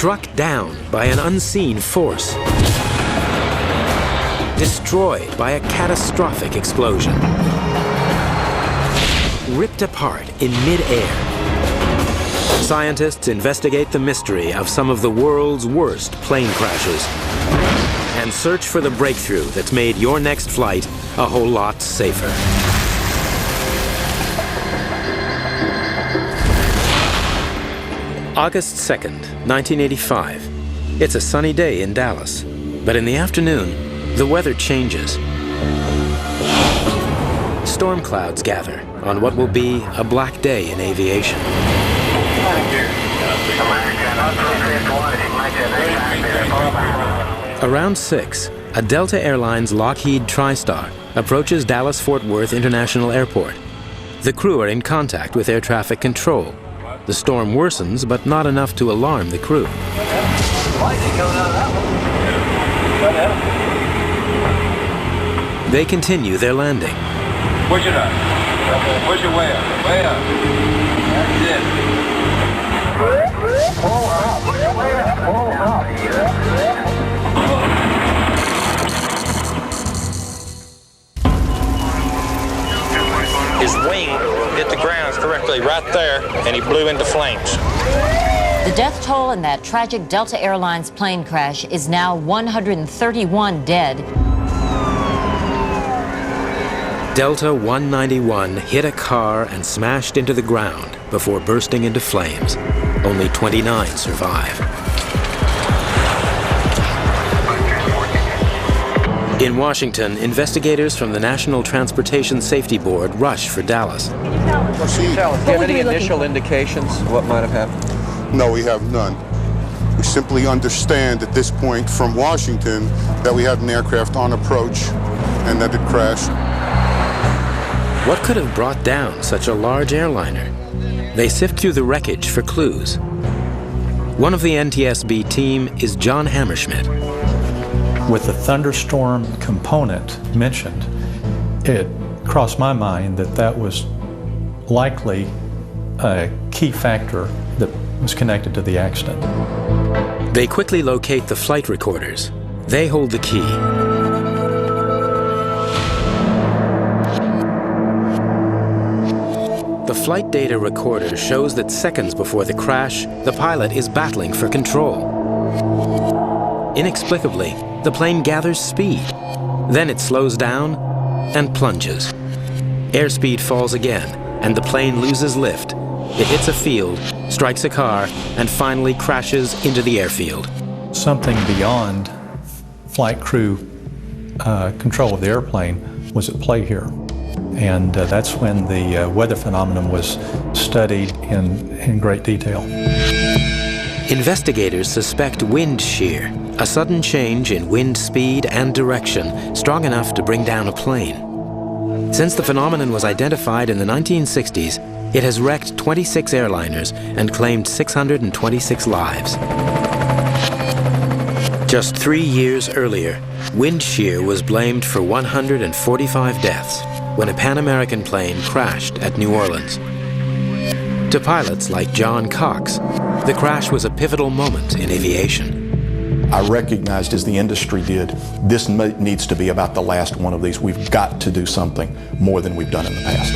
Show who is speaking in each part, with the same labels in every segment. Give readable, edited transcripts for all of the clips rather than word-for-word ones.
Speaker 1: Struck down by an unseen force. Destroyed by a catastrophic explosion. Ripped apart in mid-air. Scientists investigate the mystery of some of the world's worst plane crashes and search for the breakthrough that's made your next flight a whole lot safer. August 2nd, 1985. It's a sunny day in Dallas, but in the afternoon, the weather changes. Storm clouds gather on what will be a black day in aviation. Around 6, a Delta Airlines Lockheed TriStar approaches Dallas-Fort Worth International Airport. The crew are in contact with air traffic control. The storm worsens, but not enough to alarm the crew. They continue their landing.
Speaker 2: Push it up. Push it way up. Way up. That's it. Pull up. Push it way up. Pull up.
Speaker 3: His wing hit the ground correctly right there, and he blew into flames.
Speaker 4: The death toll in that tragic Delta Airlines plane crash is now 131 dead.
Speaker 1: Delta 191 hit a car and smashed into the ground before bursting into flames. Only 29 survive. In Washington, investigators from the National Transportation Safety Board rush for Dallas.
Speaker 5: Do you have any initial indications of what might have happened?
Speaker 6: No, we have none. We simply understand at this point from Washington that we had an aircraft on approach and that it crashed.
Speaker 1: What could have brought down such a large airliner? They sift through the wreckage for clues. One of the NTSB team is John Hammerschmidt.
Speaker 7: With the thunderstorm component mentioned, it crossed my mind that that was likely a key factor that was connected to the accident.
Speaker 1: They quickly locate the flight recorders. They hold the key. The flight data recorder shows that seconds before the crash, the pilot is battling for control. Inexplicably, the plane gathers speed. Then it slows down and plunges. Airspeed falls again, and the plane loses lift. It hits a field, strikes a car, and finally crashes into the airfield.
Speaker 7: Something beyond flight crew control of the airplane was at play here. And that's when the weather phenomenon was studied in great detail.
Speaker 1: Investigators suspect wind shear, a sudden change in wind speed and direction strong enough to bring down a plane. Since the phenomenon was identified in the 1960s, it has wrecked 26 airliners and claimed 626 lives. Just 3 years earlier, wind shear was blamed for 145 deaths when a Pan American plane crashed at New Orleans. To pilots like John Cox, the crash was a pivotal moment in aviation.
Speaker 8: I recognized, as the industry did, this needs to be about the last one of these. We've got to do something more than we've done in the past.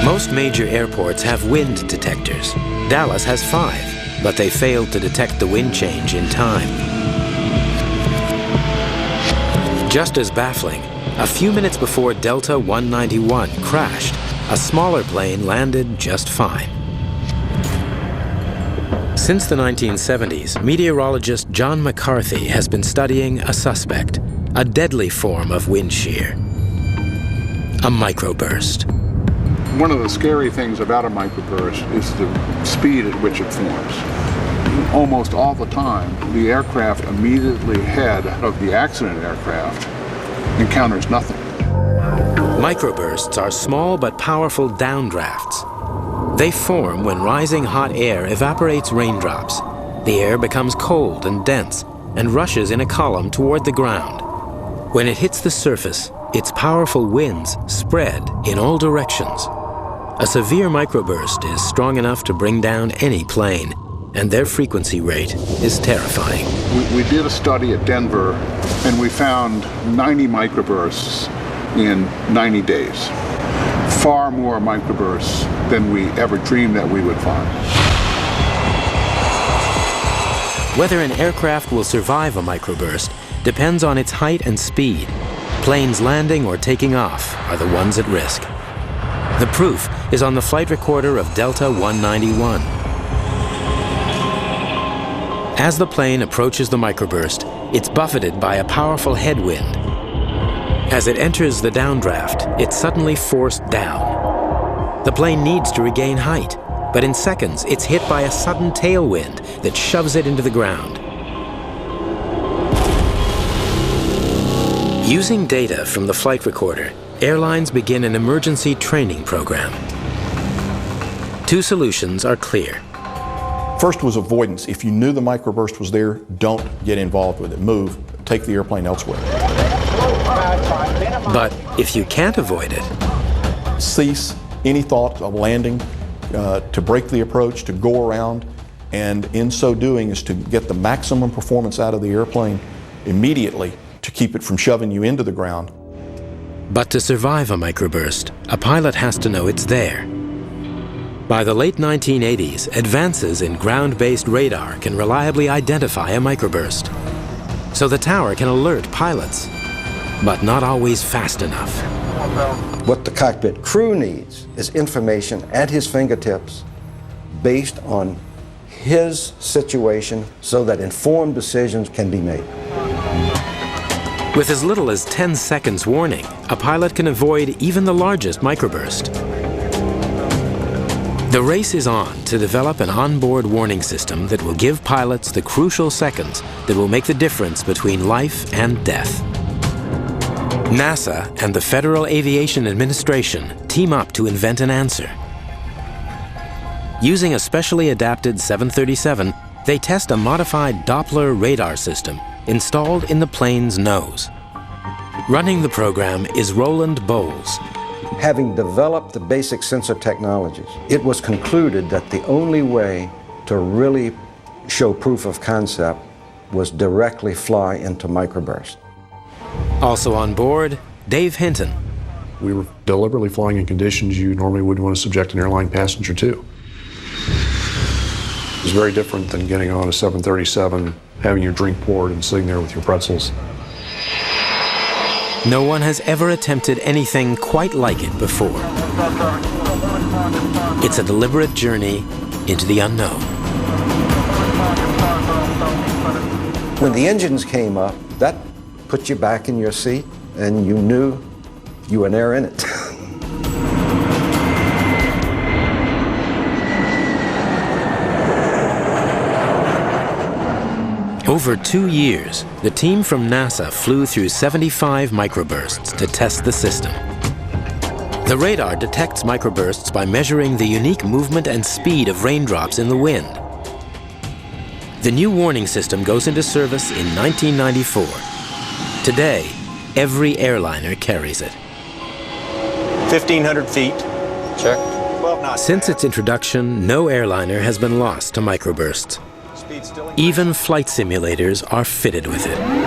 Speaker 1: Most major airports have wind detectors. Dallas has 5, but they failed to detect the wind change in time. Just as baffling, a few minutes before Delta 191 crashed, a smaller plane landed just fine. Since the 1970s, meteorologist John McCarthy has been studying a suspect, a deadly form of wind shear, a microburst.
Speaker 9: One of the scary things about a microburst is the speed at which it forms. Almost all the time, the aircraft immediately ahead of the accident aircraft encounters nothing.
Speaker 1: Microbursts are small but powerful downdrafts. They form when rising hot air evaporates raindrops. The air becomes cold and dense and rushes in a column toward the ground. When it hits the surface, its powerful winds spread in all directions. A severe microburst is strong enough to bring down any plane, and their frequency rate is terrifying.
Speaker 9: We did a study at Denver, and we found 90 microbursts in 90 days. Far more microbursts than we ever dreamed that we would find.
Speaker 1: Whether an aircraft will survive a microburst depends on its height and speed. Planes landing or taking off are the ones at risk. The proof is on the flight recorder of Delta 191. As the plane approaches the microburst, it's buffeted by a powerful headwind. As it enters the downdraft, it's suddenly forced down. The plane needs to regain height, but in seconds, it's hit by a sudden tailwind that shoves it into the ground. Using data from the flight recorder, airlines begin an emergency training program. Two solutions are clear.
Speaker 8: First was avoidance. If you knew the microburst was there, don't get involved with it. Move, take the airplane elsewhere.
Speaker 1: But if you can't avoid it,
Speaker 8: cease any thought of landing, to break the approach, to go around, and in so doing is to get the maximum performance out of the airplane immediately to keep it from shoving you into the ground.
Speaker 1: But to survive a microburst, a pilot has to know it's there. By the late 1980s, advances in ground-based radar can reliably identify a microburst. So the tower can alert pilots, but not always fast enough.
Speaker 10: What the cockpit crew needs is information at his fingertips based on his situation so that informed decisions can be made.
Speaker 1: With as little as 10 seconds warning, a pilot can avoid even the largest microburst. The race is on to develop an onboard warning system that will give pilots the crucial seconds that will make the difference between life and death. NASA and the Federal Aviation Administration team up to invent an answer. Using a specially adapted 737, they test a modified Doppler radar system installed in the plane's nose. Running the program is Roland Bowles.
Speaker 10: Having developed the basic sensor technologies, it was concluded that the only way to really show proof of concept was directly fly into microburst.
Speaker 1: Also on board, Dave Hinton.
Speaker 11: We were deliberately flying in conditions you normally wouldn't want to subject an airline passenger to. It was very different than getting on a 737, having your drink poured and sitting there with your pretzels.
Speaker 1: No one has ever attempted anything quite like it before. It's a deliberate journey into the unknown.
Speaker 10: When the engines came up, that put you back in your seat, and you knew you were there in it.
Speaker 1: Over 2 years, the team from NASA flew through 75 microbursts to test the system. The radar detects microbursts by measuring the unique movement and speed of raindrops in the wind. The new warning system goes into service in 1994. Today, every airliner carries it.
Speaker 3: 1,500 feet. Check. 12 knots.
Speaker 1: Since its introduction, no airliner has been lost to microbursts. Even flight simulators are fitted with it.
Speaker 2: Wind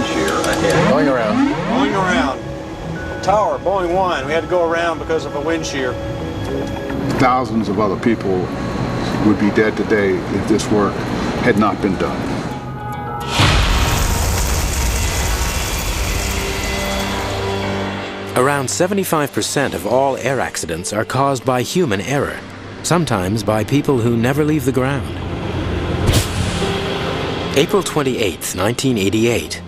Speaker 2: shear ahead.
Speaker 5: Going around.
Speaker 3: Going around. Tower, Boeing 1. We had to go around because of a wind shear.
Speaker 9: Thousands of other people would be dead today if this work had not been done.
Speaker 1: Around 75% of all air accidents are caused by human error, sometimes by people who never leave the ground. April 28, 1988.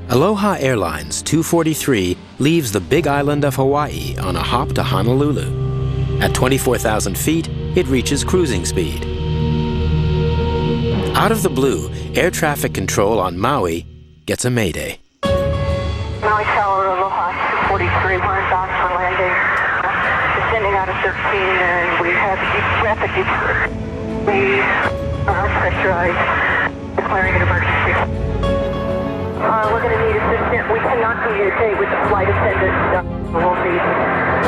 Speaker 1: Aloha Airlines 243 leaves the Big Island of Hawaii on a hop to Honolulu. At 24,000 feet, it reaches cruising speed. Out of the blue, air traffic control on Maui gets a mayday.
Speaker 12: Maui Tower, Aloha 243, we're inbound for landing. Descending out of 13, and we have rapid departure. We are pressurized, declaring an emergency. We're going to need assistance. We cannot communicate with the flight attendants. We'll need assistance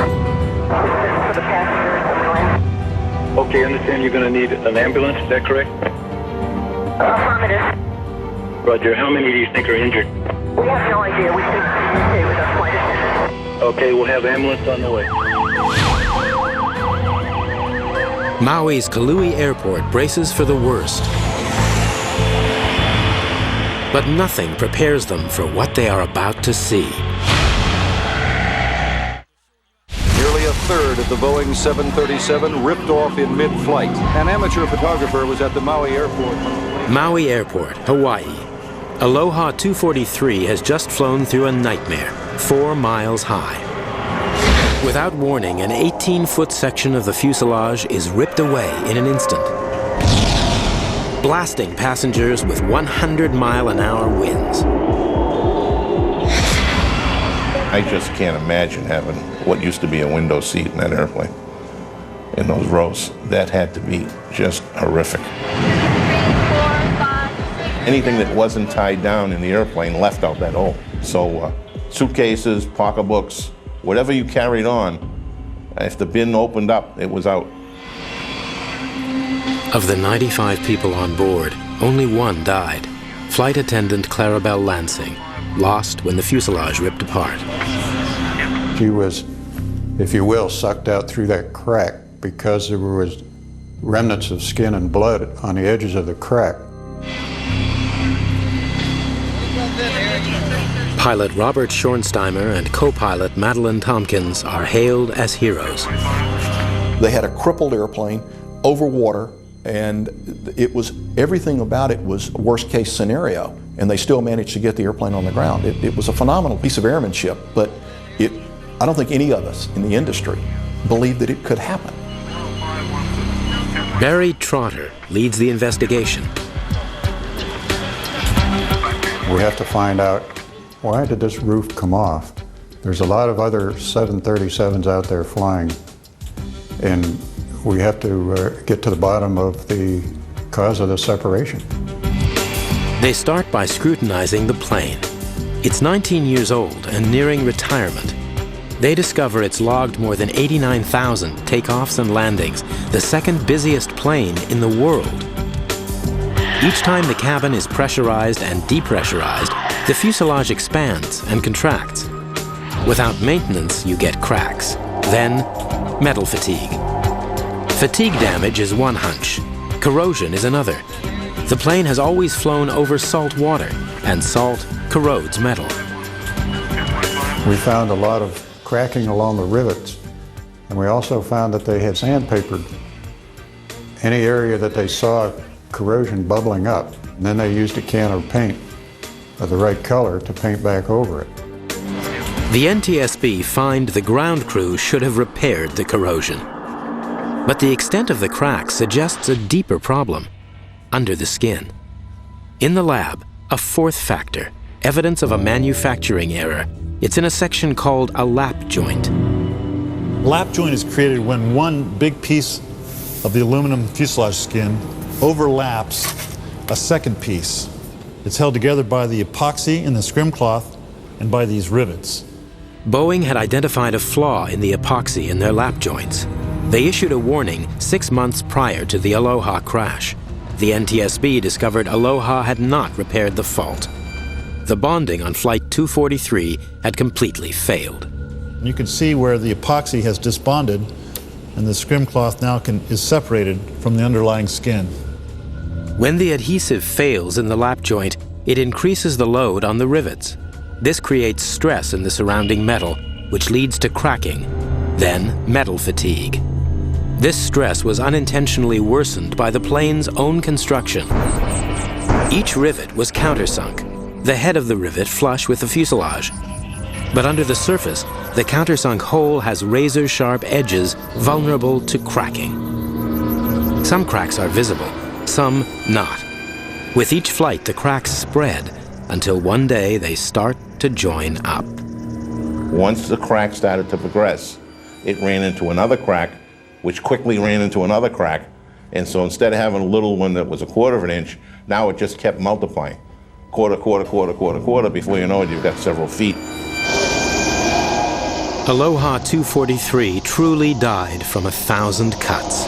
Speaker 12: for the passengers when we land.
Speaker 13: Okay, I understand you're going to need an ambulance, is that correct?
Speaker 12: Affirmative.
Speaker 13: Roger. How many do you think are injured?
Speaker 12: We have no idea. We can communicate with our flight attendants.
Speaker 13: Okay, we'll have ambulance on the way.
Speaker 1: Maui's Kalui Airport braces for the worst. But nothing prepares them for what they are about to see.
Speaker 14: Nearly a third of the Boeing 737 ripped off in mid-flight. An amateur photographer was at the Maui airport.
Speaker 1: Maui Airport, Hawaii. Aloha 243 has just flown through a nightmare, 4 miles high. Without warning, an 18-foot section of the fuselage is ripped away in an instant, blasting passengers with 100-mile-an-hour winds.
Speaker 15: I just can't imagine having what used to be a window seat in that airplane, in those rows. That had to be just horrific. Anything that wasn't tied down in the airplane left out that hole. So suitcases, pocketbooks, whatever you carried on, if the bin opened up, it was out.
Speaker 1: Of the 95 people on board, only one died. Flight attendant Clarabelle Lansing, lost when the fuselage ripped apart.
Speaker 16: She was, if you will, sucked out through that crack because there was remnants of skin and blood on the edges of the crack.
Speaker 1: Pilot Robert Schornsteimer and co-pilot Madeline Tompkins are hailed as heroes.
Speaker 8: They had a crippled airplane over water, and it was, everything about it was worst case scenario, and they still managed to get the airplane on the ground. It was a phenomenal piece of airmanship, but I don't think any of us in the industry believed that it could happen.
Speaker 1: Barry Trotter leads the investigation.
Speaker 16: We have to find out, why did this roof come off? There's a lot of other 737s out there flying, and we have to get to the bottom of the cause of the separation.
Speaker 1: They start by scrutinizing the plane. It's 19 years old and nearing retirement. They discover it's logged more than 89,000 takeoffs and landings, the second busiest plane in the world. Each time the cabin is pressurized and depressurized, the fuselage expands and contracts. Without maintenance, you get cracks. Then, metal fatigue. Fatigue damage is one hunch. Corrosion is another. The plane has always flown over salt water, and salt corrodes metal.
Speaker 16: We found a lot of cracking along the rivets, and we also found that they had sandpapered any area that they saw corrosion bubbling up, and then they used a can of paint of the right color to paint back over it.
Speaker 1: The NTSB find the ground crew should have repaired the corrosion. But the extent of the cracks suggests a deeper problem, under the skin. In the lab, a fourth factor, evidence of a manufacturing error. It's in a section called a lap joint.
Speaker 17: Lap joint is created when one big piece of the aluminum fuselage skin overlaps a second piece. It's held together by the epoxy in the scrim cloth and by these rivets.
Speaker 1: Boeing had identified a flaw in the epoxy in their lap joints. They issued a warning 6 months prior to the Aloha crash. The NTSB discovered Aloha had not repaired the fault. The bonding on Flight 243 had completely failed.
Speaker 17: You can see where the epoxy has disbonded and the scrim cloth now is separated from the underlying skin.
Speaker 1: When the adhesive fails in the lap joint, it increases the load on the rivets. This creates stress in the surrounding metal, which leads to cracking, then metal fatigue. This stress was unintentionally worsened by the plane's own construction. Each rivet was countersunk, the head of the rivet flush with the fuselage. But under the surface, the countersunk hole has razor-sharp edges vulnerable to cracking. Some cracks are visible, some not. With each flight, the cracks spread until one day they start to join up.
Speaker 15: Once the crack started to progress, it ran into another crack, which quickly ran into another crack. And so instead of having a little one that was 1/4 of an inch, now it just kept multiplying. Quarter, before you know it, you've got several feet.
Speaker 1: Aloha 243 truly died from 1,000 cuts.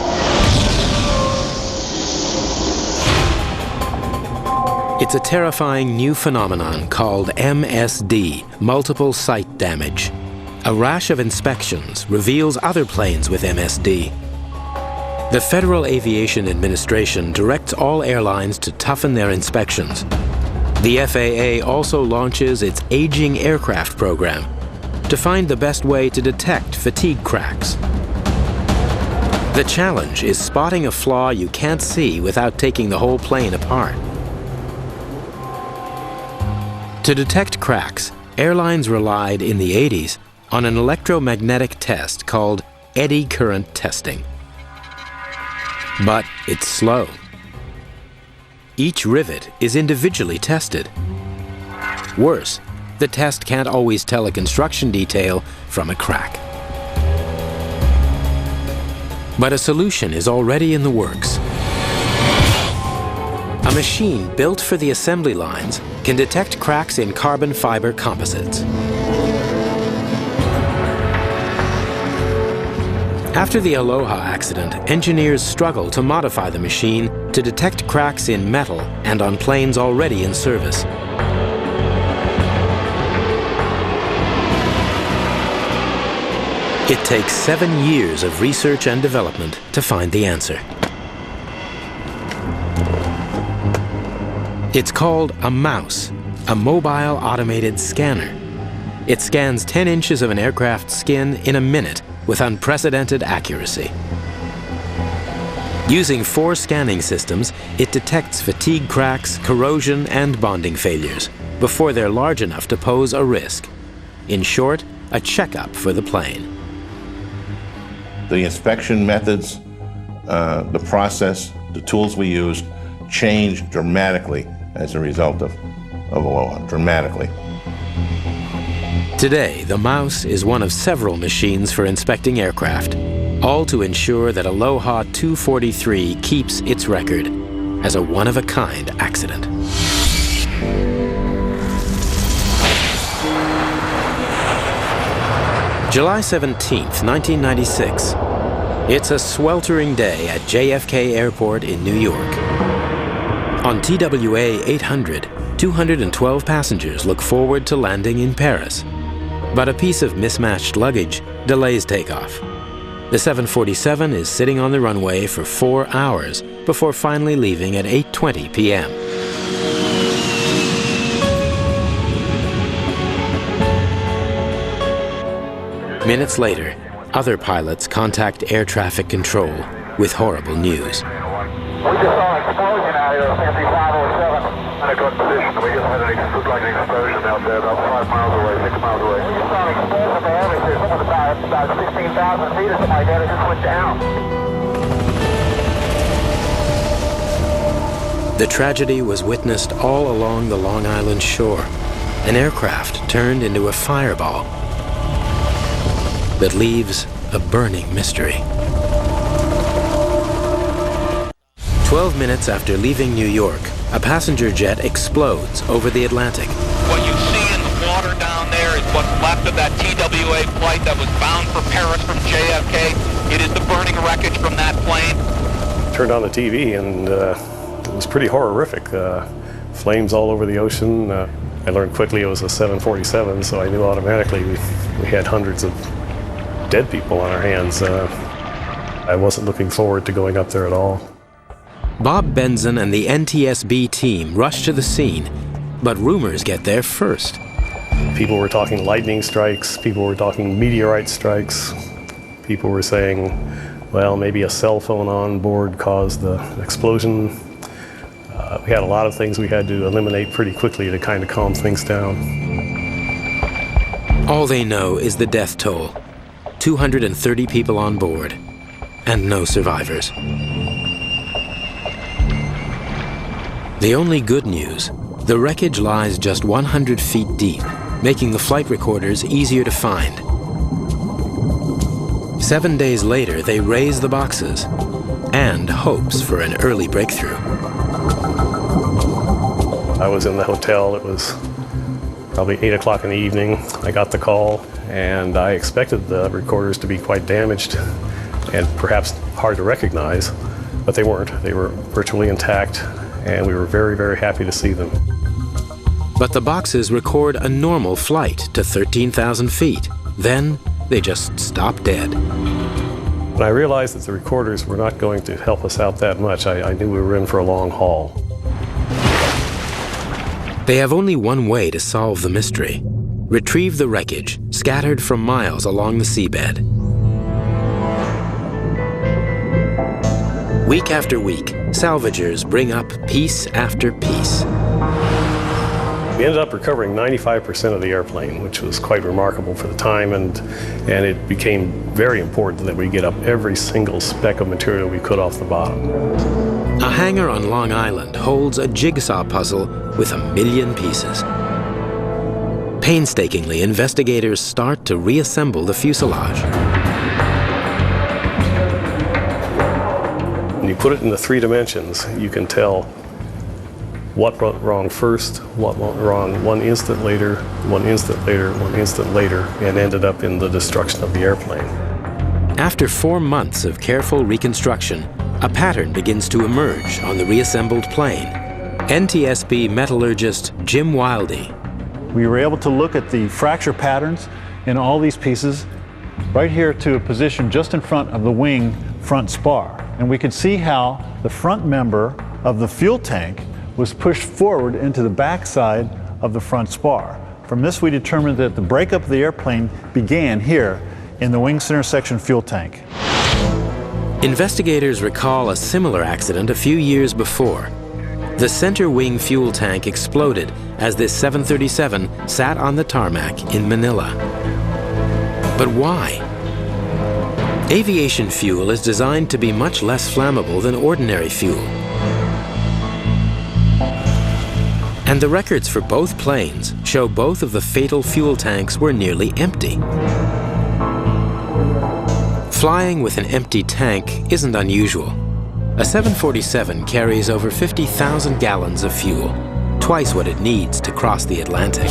Speaker 1: It's a terrifying new phenomenon called MSD, multiple site damage. A rash of inspections reveals other planes with MSD. The Federal Aviation Administration directs all airlines to toughen their inspections. The FAA also launches its Aging Aircraft program to find the best way to detect fatigue cracks. The challenge is spotting a flaw you can't see without taking the whole plane apart. To detect cracks, airlines relied in the 80s on an electromagnetic test called eddy current testing. But it's slow. Each rivet is individually tested. Worse, the test can't always tell a construction detail from a crack. But a solution is already in the works. A machine built for the assembly lines can detect cracks in carbon fiber composites. After the Aloha accident, engineers struggled to modify the machine to detect cracks in metal and on planes already in service. It takes 7 years of research and development to find the answer. It's called a MAUS, a mobile automated scanner. It scans 10 inches of an aircraft's skin in a minute with unprecedented accuracy. Using 4 scanning systems, it detects fatigue cracks, corrosion, and bonding failures before they're large enough to pose a risk. In short, a checkup for the plane.
Speaker 15: The inspection methods, the process, the tools we used changed dramatically as a result of Aloha, dramatically.
Speaker 1: Today, the MAUS is one of several machines for inspecting aircraft, all to ensure that Aloha 243 keeps its record as a one-of-a-kind accident. July 17th, 1996. It's a sweltering day at JFK Airport in New York. On TWA 800, 212 passengers look forward to landing in Paris. But a piece of mismatched luggage delays takeoff. The 747 is sitting on the runway for 4 hours before finally leaving at 8:20 p.m. Minutes later, other pilots contact air traffic control with horrible news.
Speaker 2: We just saw an explosion out here at 5507. In a good position. We just had an explosion out there about 5 miles away, 6 miles away. We just saw an explosion there. It was about 16,000 feet or something like that. It just went down.
Speaker 1: The tragedy was witnessed all along the Long Island shore. An aircraft turned into a fireball that leaves a burning mystery. 12 minutes after leaving New York, a passenger jet explodes over the Atlantic.
Speaker 3: What you see in the water down there is what's left of that TWA flight that was bound for Paris from JFK. It is the burning wreckage from that plane.
Speaker 11: Turned on the TV and it was pretty horrific. Flames all over the ocean. I learned quickly it was a 747, so I knew automatically we had hundreds of dead people on our hands. I wasn't looking forward to going up there at all.
Speaker 1: Bob Benson and the NTSB team rush to the scene, but rumors get there first.
Speaker 11: People were talking lightning strikes, people were talking meteorite strikes. People were saying, well, maybe a cell phone on board caused the explosion. We had a lot of things we had to eliminate pretty quickly to kind of calm things down.
Speaker 1: All they know is the death toll. 230 people on board, and no survivors. The only good news, the wreckage lies just 100 feet deep, making the flight recorders easier to find. 7 days later, they raise the boxes and hopes for an early breakthrough.
Speaker 11: I was in the hotel. It was probably 8 o'clock in the evening. I got the call, and I expected the recorders to be quite damaged and perhaps hard to recognize, but they weren't. They were virtually intact. and we were very, very happy to see them.
Speaker 1: But the boxes record a normal flight to 13,000 feet. Then they just stop dead.
Speaker 11: When I realized that the recorders were not going to help us out that much, I knew we were in for a long haul.
Speaker 1: They have only one way to solve the mystery: retrieve the wreckage scattered from miles along the seabed. Week after week, salvagers bring up piece after piece.
Speaker 11: We ended up recovering 95% of the airplane, which was quite remarkable for the time, and it became very important that we get up every single speck of material we could off the bottom.
Speaker 1: A hangar on Long Island holds a jigsaw puzzle with 1 million pieces. Painstakingly, investigators start to reassemble the fuselage.
Speaker 11: When you put it into 3 dimensions, you can tell what went wrong first, what went wrong 1 instant later, 1 instant later, 1 instant later, and ended up in the destruction of the airplane.
Speaker 1: After 4 months of careful reconstruction, a pattern begins to emerge on the reassembled plane. NTSB metallurgist Jim Wildey.
Speaker 17: We were able to look at the fracture patterns in all these pieces right here to a position just in front of the wing front spar. And we could see how the front member of the fuel tank was pushed forward into the backside of the front spar. From this, we determined that the breakup of the airplane began here in the wing center section fuel tank.
Speaker 1: Investigators recall a similar accident a few years before. The center wing fuel tank exploded as this 737 sat on the tarmac in Manila. But why? Aviation fuel is designed to be much less flammable than ordinary fuel. And the records for both planes show both of the fatal fuel tanks were nearly empty. Flying with an empty tank isn't unusual. A 747 carries over 50,000 gallons of fuel, twice what it needs to cross the Atlantic.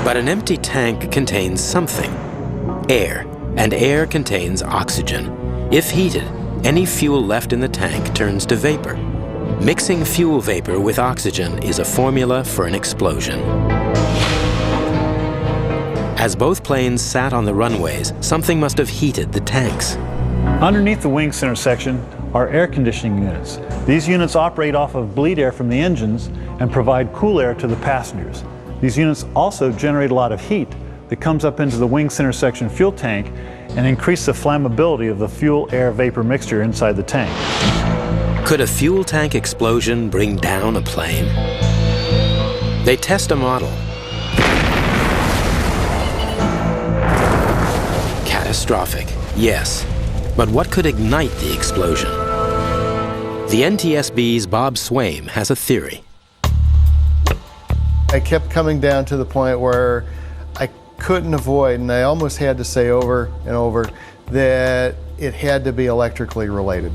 Speaker 1: But an empty tank contains something: air, and air contains oxygen. If heated, any fuel left in the tank turns to vapor. Mixing fuel vapor with oxygen is a formula for an explosion. As both planes sat on the runways, something must have heated the tanks.
Speaker 17: Underneath the wing center section are air conditioning units. These units operate off of bleed air from the engines and provide cool air to the passengers. These units also generate a lot of heat that comes up into the wing center section fuel tank and increase the flammability of the fuel-air vapor mixture inside the tank.
Speaker 1: Could a fuel tank explosion bring down a plane? They test a model. Catastrophic, yes. But what could ignite the explosion? The NTSB's Bob Swaim has a theory.
Speaker 18: I kept coming down to the point where I couldn't avoid, and I almost had to say over and over, that it had to be electrically related.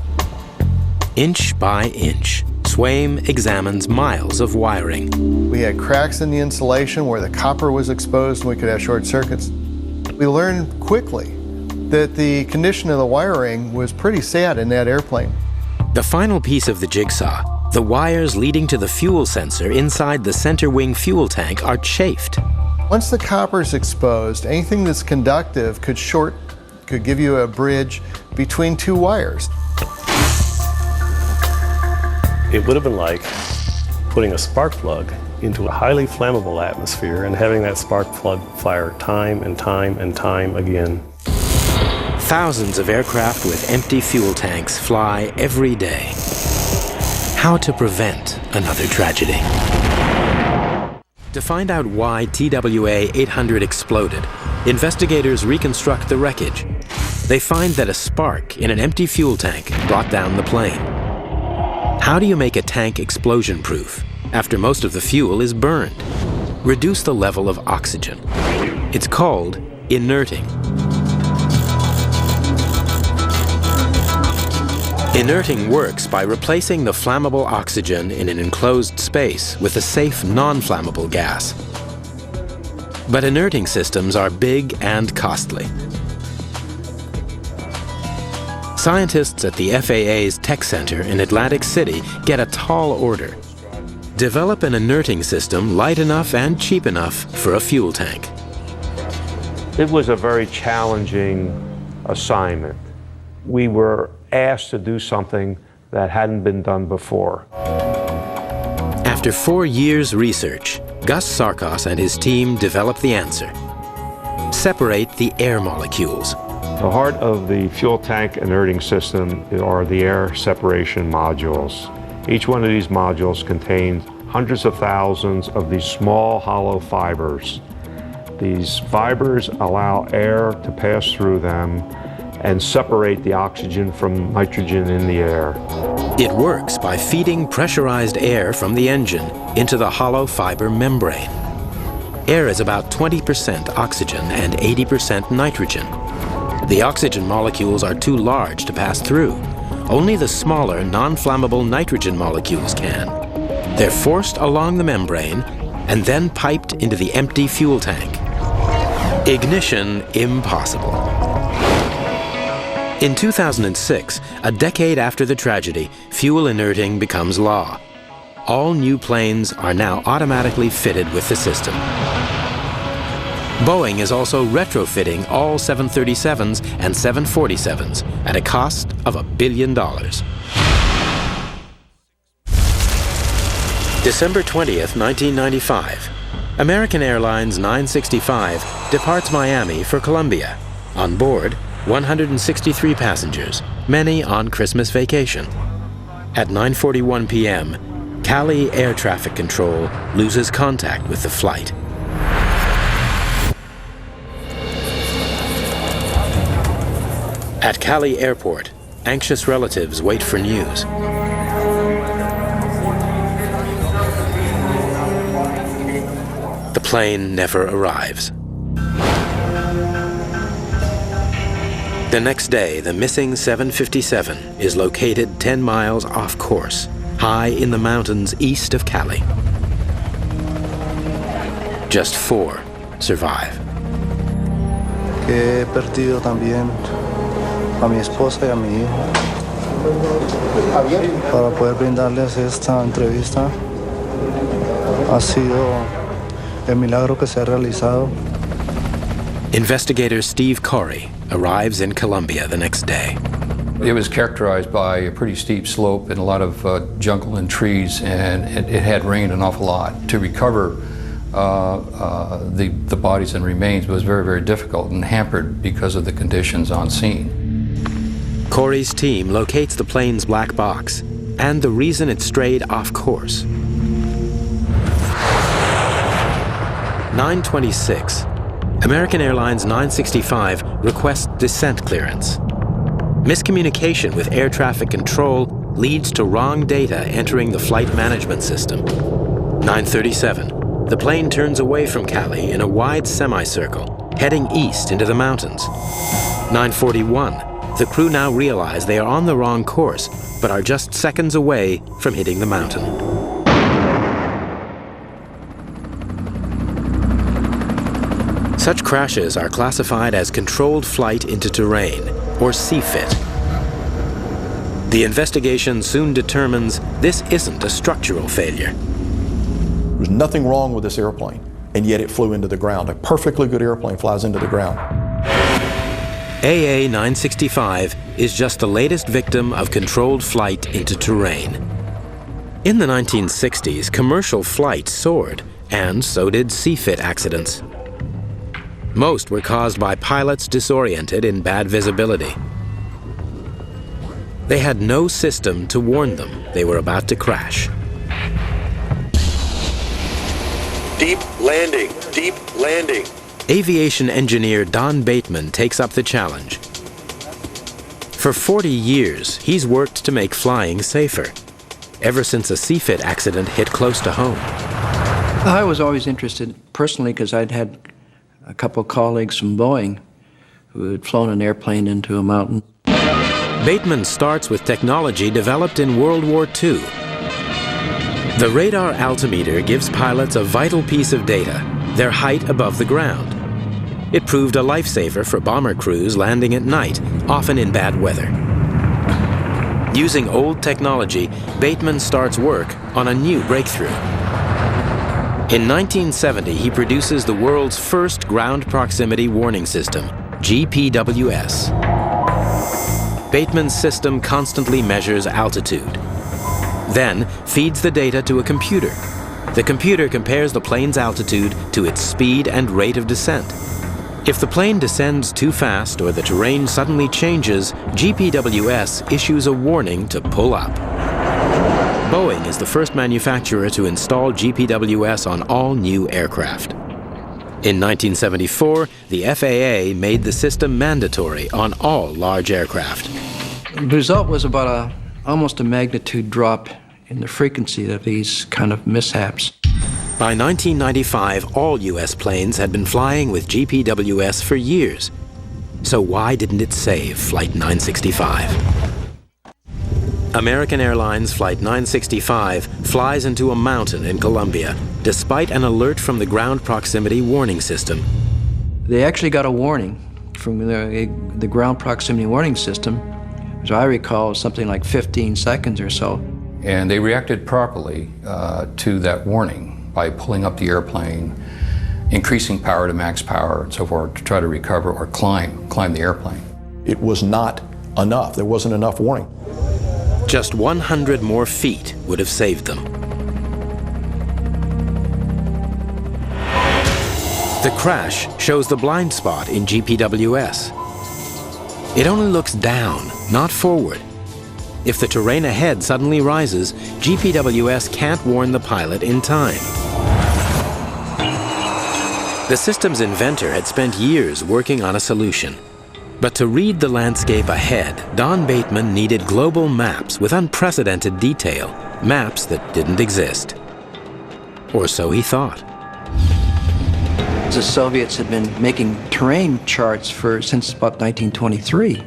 Speaker 1: Inch by inch, Swaim examines miles of wiring.
Speaker 18: We had cracks in the insulation where the copper was exposed and we could have short circuits. We learned quickly that the condition of the wiring was pretty sad in that airplane.
Speaker 1: The final piece of the jigsaw, the wires leading to the fuel sensor inside the center wing fuel tank, are chafed.
Speaker 18: Once the copper is exposed, anything that's conductive could give you a bridge between 2 wires.
Speaker 11: It would have been like putting a spark plug into a highly flammable atmosphere and having that spark plug fire time and time and time again.
Speaker 1: Thousands of aircraft with empty fuel tanks fly every day. How to prevent another tragedy? To find out why TWA 800 exploded, investigators reconstruct the wreckage. They find that a spark in an empty fuel tank brought down the plane. How do you make a tank explosion-proof after most of the fuel is burned? Reduce the level of oxygen. It's called inerting. Inerting works by replacing the flammable oxygen in an enclosed space with a safe, non-flammable gas. But inerting systems are big and costly. Scientists at the FAA's Tech Center in Atlantic City get a tall order. Develop an inerting system light enough and cheap enough for a fuel tank.
Speaker 19: It was a very challenging assignment. We were asked to do something that hadn't been done before.
Speaker 1: After 4 years' research, Gus Sarkos and his team developed the answer. Separate the air molecules.
Speaker 19: The heart of the fuel tank inerting system are the air separation modules. Each one of these modules contains hundreds of thousands of these small hollow fibers. These fibers allow air to pass through them and separate the oxygen from nitrogen in the air.
Speaker 1: It works by feeding pressurized air from the engine into the hollow fiber membrane. Air is about 20% oxygen and 80% nitrogen. The oxygen molecules are too large to pass through. Only the smaller, non-flammable nitrogen molecules can. They're forced along the membrane and then piped into the empty fuel tank. Ignition impossible. In 2006, a decade after the tragedy, fuel inerting becomes law. All new planes are now automatically fitted with the system. Boeing is also retrofitting all 737s and 747s at a cost of $1 billion. December 20th, 1995. American Airlines 965 departs Miami for Colombia. On board, 163 passengers, many on Christmas vacation. At 9:41 p.m., Cali Air Traffic Control loses contact with the flight. At Cali Airport, anxious relatives wait for news. The plane never arrives. The next day, the missing 757 is located 10 miles off course, high in the mountains east of Cali. Just 4 survive.
Speaker 20: He perdido también a mi esposa y a mi hijo. Para poder brindarles esta entrevista, ha sido el milagro que se ha realizado.
Speaker 1: Investigator Steve Corey arrives in Colombia the next day.
Speaker 21: It was characterized by a pretty steep slope and a lot of jungle and trees, and it had rained an awful lot. To recover the bodies and remains was very, very difficult and hampered because of the conditions on scene.
Speaker 1: Corey's team locates the plane's black box and the reason it strayed off course. 9:26. American Airlines 965 requests descent clearance. Miscommunication with air traffic control leads to wrong data entering the flight management system. 9:37. The plane turns away from Cali in a wide semicircle, heading east into the mountains. 9:41. The crew now realize they are on the wrong course, but are just seconds away from hitting the mountain. Such crashes are classified as controlled flight into terrain, or CFIT. The investigation soon determines this isn't a structural failure.
Speaker 8: There was nothing wrong with this airplane, and yet it flew into the ground. A perfectly good airplane flies into the ground.
Speaker 1: AA-965 is just the latest victim of controlled flight into terrain. In the 1960s, commercial flight soared, and so did CFIT accidents. Most were caused by pilots disoriented in bad visibility. They had no system to warn them they were about to crash.
Speaker 22: Deep landing, deep landing.
Speaker 1: Aviation engineer Don Bateman takes up the challenge. For 40 years, he's worked to make flying safer, ever since a CFIT accident hit close to home.
Speaker 23: I was always interested personally because I'd had a couple of colleagues from Boeing who had flown an airplane into a mountain.
Speaker 1: Bateman starts with technology developed in World War II. The radar altimeter gives pilots a vital piece of data, their height above the ground. It proved a lifesaver for bomber crews landing at night, often in bad weather. Using old technology, Bateman starts work on a new breakthrough. In 1970, he produces the world's first ground proximity warning system, GPWS. Bateman's system constantly measures altitude, then feeds the data to a computer. The computer compares the plane's altitude to its speed and rate of descent. If the plane descends too fast or the terrain suddenly changes, GPWS issues a warning to pull up. Boeing is the first manufacturer to install GPWS on all new aircraft. In 1974, the FAA made the system mandatory on all large aircraft.
Speaker 23: The result was about almost a magnitude drop in the frequency of these kind of mishaps.
Speaker 1: By 1995, all U.S. planes had been flying with GPWS for years. So why didn't it save Flight 965? American Airlines Flight 965 flies into a mountain in Colombia, despite an alert from the ground proximity warning system.
Speaker 23: They actually got a warning from the ground proximity warning system, as I recall, something like 15 seconds or so.
Speaker 21: And they reacted properly to that warning by pulling up the airplane, increasing power to max power and so forth to try to recover or climb the airplane.
Speaker 8: It was not enough. There wasn't enough warning.
Speaker 1: Just 100 more feet would have saved them. The crash shows the blind spot in GPWS. It only looks down, not forward. If the terrain ahead suddenly rises, GPWS can't warn the pilot in time. The system's inventor had spent years working on a solution. But to read the landscape ahead, Don Bateman needed global maps with unprecedented detail, maps that didn't exist. Or so he thought.
Speaker 23: The Soviets had been making terrain charts since about 1923.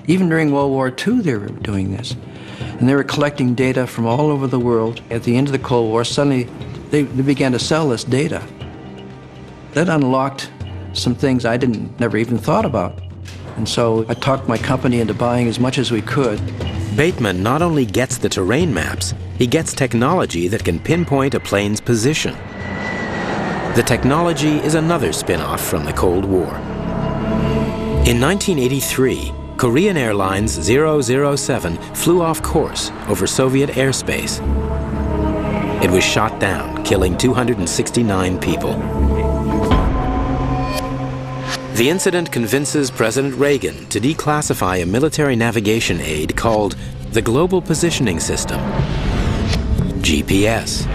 Speaker 23: Even during World War II, they were doing this. And they were collecting data from all over the world. At the end of the Cold War, suddenly they began to sell this data. That unlocked some things I never even thought about. And so I talked my company into buying as much as we could.
Speaker 1: Bateman not only gets the terrain maps, he gets technology that can pinpoint a plane's position. The technology is another spin-off from the Cold War. In 1983, Korean Airlines 007 flew off course over Soviet airspace. It was shot down, killing 269 people. The incident convinces President Reagan to declassify a military navigation aid called the Global Positioning System, GPS.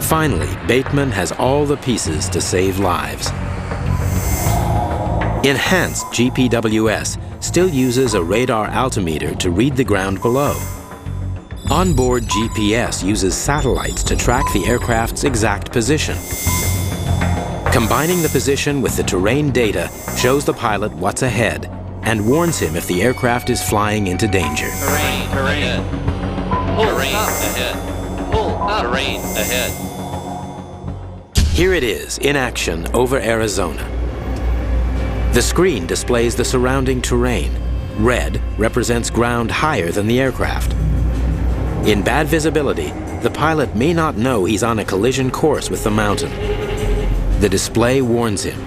Speaker 1: Finally, Bateman has all the pieces to save lives. Enhanced GPWS still uses a radar altimeter to read the ground below. Onboard GPS uses satellites to track the aircraft's exact position. Combining the position with the terrain data shows the pilot what's ahead and warns him if the aircraft is flying into danger.
Speaker 3: Terrain. Terrain ahead. Pull up. Terrain ahead.
Speaker 1: Here it is, in action over Arizona. The screen displays the surrounding terrain. Red represents ground higher than the aircraft. In bad visibility, the pilot may not know he's on a collision course with the mountain. The display warns him.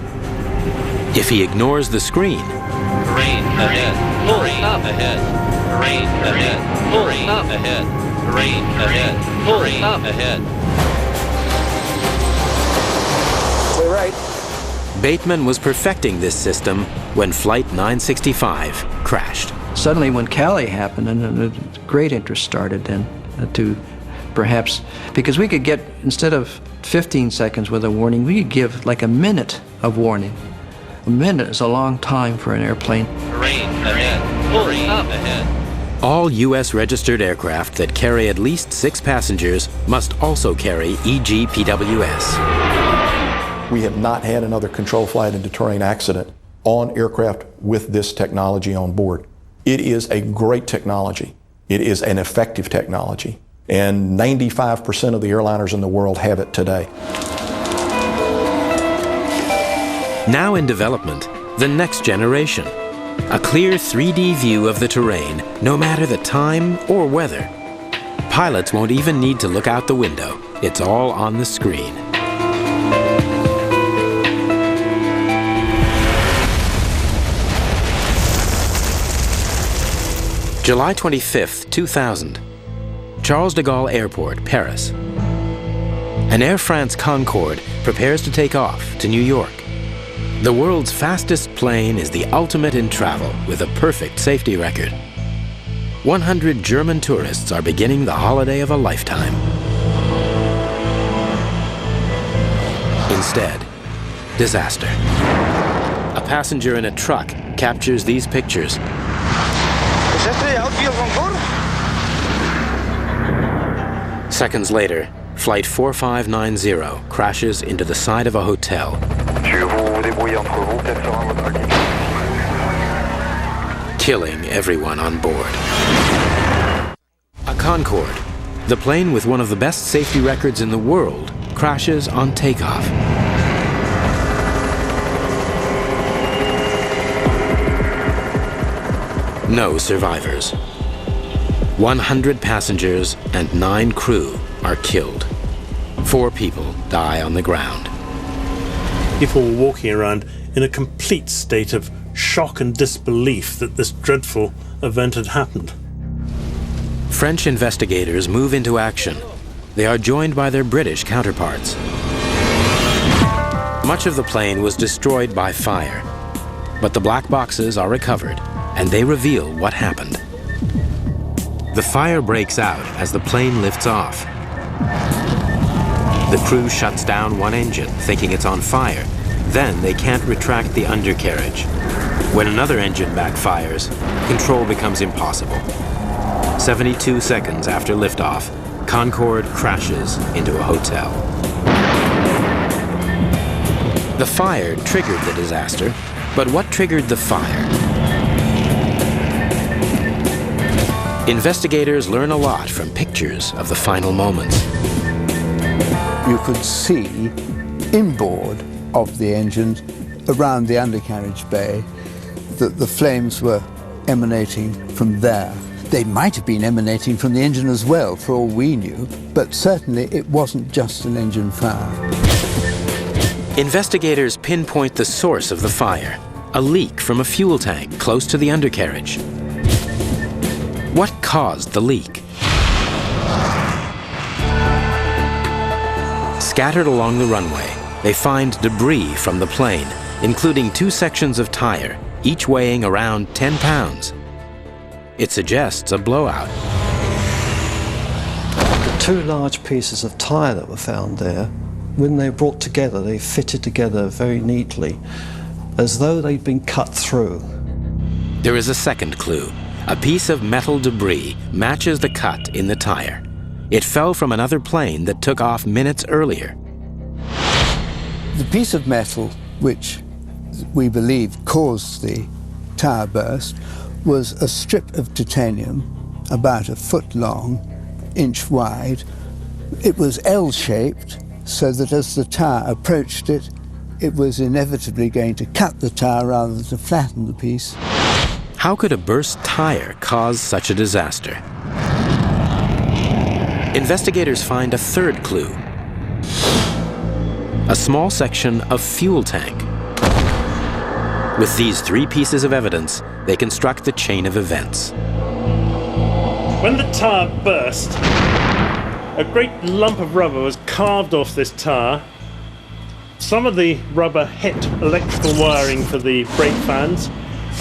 Speaker 1: If he ignores the screen,
Speaker 3: Terrain ahead. Terrain ahead. Terrain ahead. Terrain ahead. Terrain ahead. Terrain ahead.
Speaker 18: Way right.
Speaker 1: Bateman was perfecting this system when Flight 965 crashed.
Speaker 23: Suddenly when Cali happened, and a great interest started then to perhaps, because we could get, instead of 15 seconds with a warning, we could give like a minute of warning. A minute is a long time for an airplane.
Speaker 3: Terrain ahead. Terrain ahead.
Speaker 1: All U.S. registered aircraft that carry at least 6 passengers must also carry EGPWS.
Speaker 8: We have not had another control flight into terrain accident on aircraft with this technology on board. It is a great technology. It is an effective technology. And 95% of the airliners in the world have it today.
Speaker 1: Now in development, the next generation. A clear 3D view of the terrain, no matter the time or weather. Pilots won't even need to look out the window. It's all on the screen. July 25th, 2000. Charles de Gaulle Airport, Paris. An Air France Concorde prepares to take off to New York. The world's fastest plane is the ultimate in travel with a perfect safety record. 100 German tourists are beginning the holiday of a lifetime. Instead, disaster. A passenger in a truck captures these pictures. Seconds later, Flight 4590 crashes into the side of a hotel. Killing everyone on board. A Concorde, the plane with one of the best safety records in the world, crashes on takeoff. No survivors. 100 passengers and 9 crew are killed. 4 people die on the ground.
Speaker 4: People were walking around in a complete state of shock and disbelief that this dreadful event had happened.
Speaker 1: French investigators move into action. They are joined by their British counterparts. Much of the plane was destroyed by fire, but the black boxes are recovered, and they reveal what happened. The fire breaks out as the plane lifts off. The crew shuts down one engine, thinking it's on fire. Then they can't retract the undercarriage. When another engine backfires, control becomes impossible. 72 seconds after liftoff, Concorde crashes into a hotel. The fire triggered the disaster, but what triggered the fire? Investigators learn a lot from pictures of the final moments.
Speaker 6: You could see inboard of the engines around the undercarriage bay that the flames were emanating from there. They might have been emanating from the engine as well, for all we knew, but certainly it wasn't just an engine fire.
Speaker 1: Investigators pinpoint the source of the fire, a leak from a fuel tank close to the undercarriage. What caused the leak? Scattered along the runway, they find debris from the plane, including 2 sections of tire, each weighing around 10 pounds. It suggests a blowout.
Speaker 20: The 2 large pieces of tire that were found there, when they were brought together, they fitted together very neatly, as though they'd been cut through.
Speaker 1: There is a second clue. A piece of metal debris matches the cut in the tire. It fell from another plane that took off minutes earlier.
Speaker 6: The piece of metal which we believe caused the tire burst was a strip of titanium about 1 foot long, inch wide. It was L-shaped, so that as the tire approached it, it was inevitably going to cut the tire rather than to flatten the piece.
Speaker 1: How could a burst tire cause such a disaster? Investigators find a third clue. A small section of fuel tank. With these 3 pieces of evidence, they construct the chain of events.
Speaker 4: When the tire burst, a great lump of rubber was carved off this tire. Some of the rubber hit electrical wiring for the brake fans.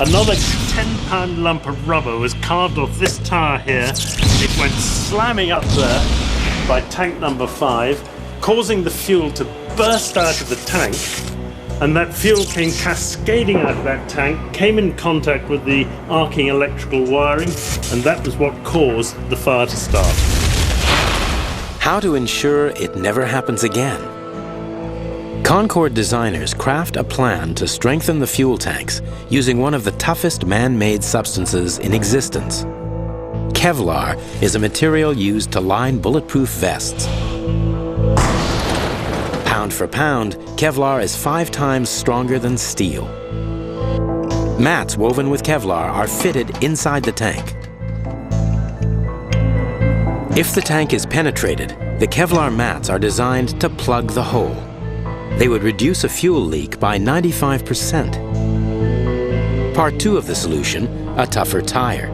Speaker 4: Another 10-pound lump of rubber was carved off this tire here. It went slamming up there by tank number 5, causing the fuel to burst out of the tank. And that fuel came cascading out of that tank, came in contact with the arcing electrical wiring, and that was what caused the fire to start.
Speaker 1: How to ensure it never happens again? Concorde designers craft a plan to strengthen the fuel tanks using one of the toughest man-made substances in existence. Kevlar is a material used to line bulletproof vests. Pound for pound, Kevlar is 5 times stronger than steel. Mats woven with Kevlar are fitted inside the tank. If the tank is penetrated, the Kevlar mats are designed to plug the hole. They would reduce a fuel leak by 95%. Part 2 of the solution, a tougher tire.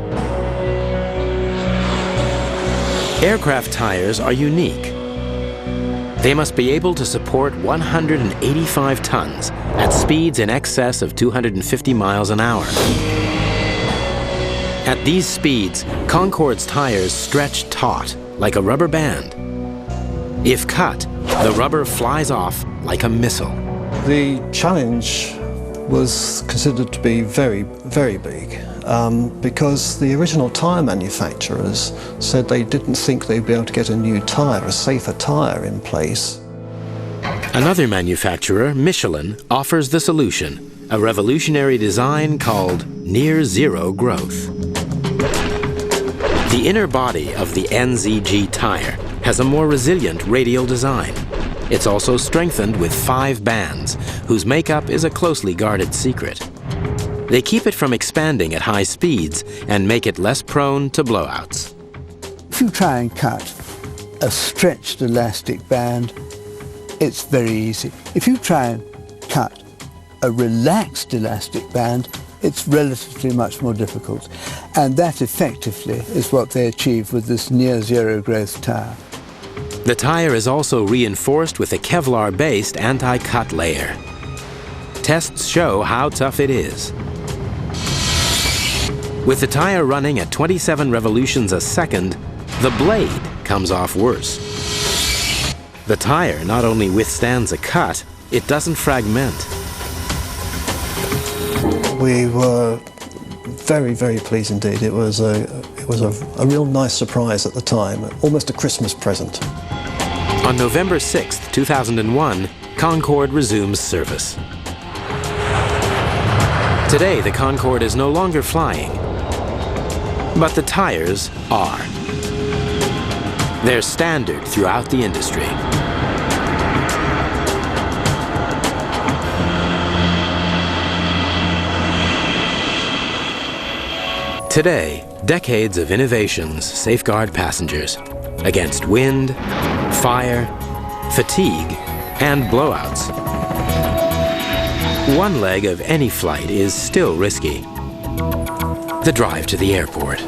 Speaker 1: Aircraft tires are unique. They must be able to support 185 tons at speeds in excess of 250 miles an hour. At these speeds, Concorde's tires stretch taut like a rubber band. If cut, the rubber flies off like a missile.
Speaker 20: The challenge was considered to be very, very big because the original tyre manufacturers said they didn't think they'd be able to get a new tyre, a safer tyre in place.
Speaker 1: Another manufacturer, Michelin, offers the solution, a revolutionary design called near zero growth. The inner body of the NZG tire has a more resilient radial design. It's also strengthened with 5 bands, whose makeup is a closely guarded secret. They keep it from expanding at high speeds and make it less prone to blowouts.
Speaker 6: If you try and cut a stretched elastic band, it's very easy. If you try and cut a relaxed elastic band, it's relatively much more difficult. And that effectively is what they achieve with this near zero growth tire.
Speaker 1: The tire is also reinforced with a Kevlar-based anti-cut layer. Tests show how tough it is. With the tire running at 27 revolutions a second, the blade comes off worse. The tire not only withstands a cut, it doesn't fragment.
Speaker 20: We were very, very pleased indeed. It was a real nice surprise at the time, almost a Christmas present.
Speaker 1: On November 6, 2001, Concorde resumes service. Today, the Concorde is no longer flying, but the tires are. They're standard throughout the industry. Today, decades of innovations safeguard passengers against wind, fire, fatigue, and blowouts. One leg of any flight is still risky: the drive to the airport.